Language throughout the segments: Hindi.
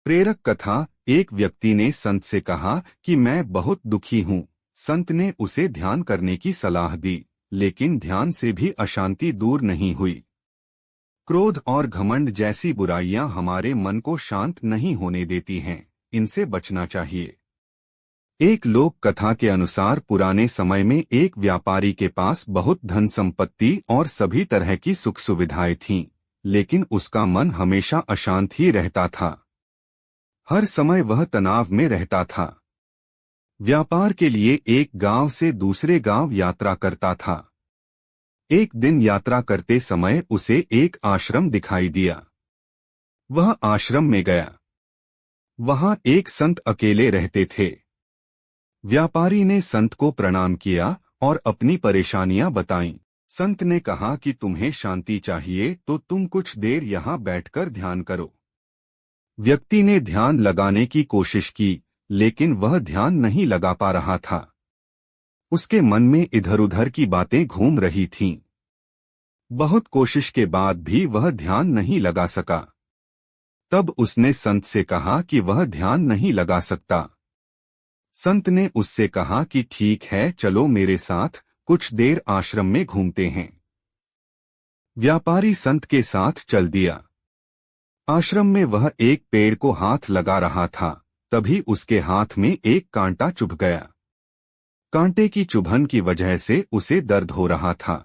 प्रेरक कथा। एक व्यक्ति ने संत से कहा कि मैं बहुत दुखी हूँ। संत ने उसे ध्यान करने की सलाह दी, लेकिन ध्यान से भी अशांति दूर नहीं हुई। क्रोध और घमंड जैसी बुराइयां हमारे मन को शांत नहीं होने देती हैं, इनसे बचना चाहिए। एक लोक कथा के अनुसार पुराने समय में एक व्यापारी के पास बहुत धन संपत्ति और सभी तरह की सुख सुविधाएं थीं, लेकिन उसका मन हमेशा अशांत ही रहता था। हर समय वह तनाव में रहता था। व्यापार के लिए एक गांव से दूसरे गांव यात्रा करता था। एक दिन यात्रा करते समय उसे एक आश्रम दिखाई दिया। वह आश्रम में गया। वहां एक संत अकेले रहते थे। व्यापारी ने संत को प्रणाम किया और अपनी परेशानियां बताईं। संत ने कहा कि तुम्हें शांति चाहिए तो तुम कुछ देर यहाँ बैठकर ध्यान करो। व्यक्ति ने ध्यान लगाने की कोशिश की, लेकिन वह ध्यान नहीं लगा पा रहा था। उसके मन में इधर उधर की बातें घूम रही थीं। बहुत कोशिश के बाद भी वह ध्यान नहीं लगा सका। तब उसने संत से कहा कि वह ध्यान नहीं लगा सकता। संत ने उससे कहा कि ठीक है, चलो मेरे साथ कुछ देर आश्रम में घूमते हैं। व्यापारी संत के साथ चल दिया। आश्रम में वह एक पेड़ को हाथ लगा रहा था, तभी उसके हाथ में एक कांटा चुभ गया। कांटे की चुभन की वजह से उसे दर्द हो रहा था।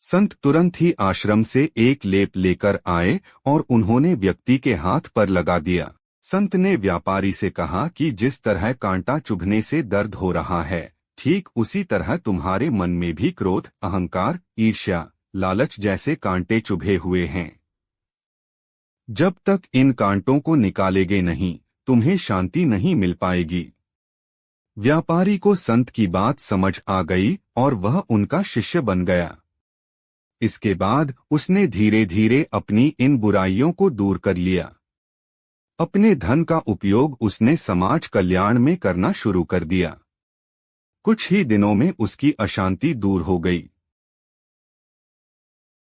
संत तुरंत ही आश्रम से एक लेप लेकर आए और उन्होंने व्यक्ति के हाथ पर लगा दिया। संत ने व्यापारी से कहा कि जिस तरह कांटा चुभने से दर्द हो रहा है, ठीक उसी तरह तुम्हारे मन में भी क्रोध, अहंकार, ईर्ष्या, लालच जैसे कांटे चुभे हुए हैं। जब तक इन कांटों को निकालेगे नहीं, तुम्हें शांति नहीं मिल पाएगी। व्यापारी को संत की बात समझ आ गई और वह उनका शिष्य बन गया। इसके बाद उसने धीरे धीरे अपनी इन बुराइयों को दूर कर लिया। अपने धन का उपयोग उसने समाज कल्याण में करना शुरू कर दिया। कुछ ही दिनों में उसकी अशांति दूर हो गई।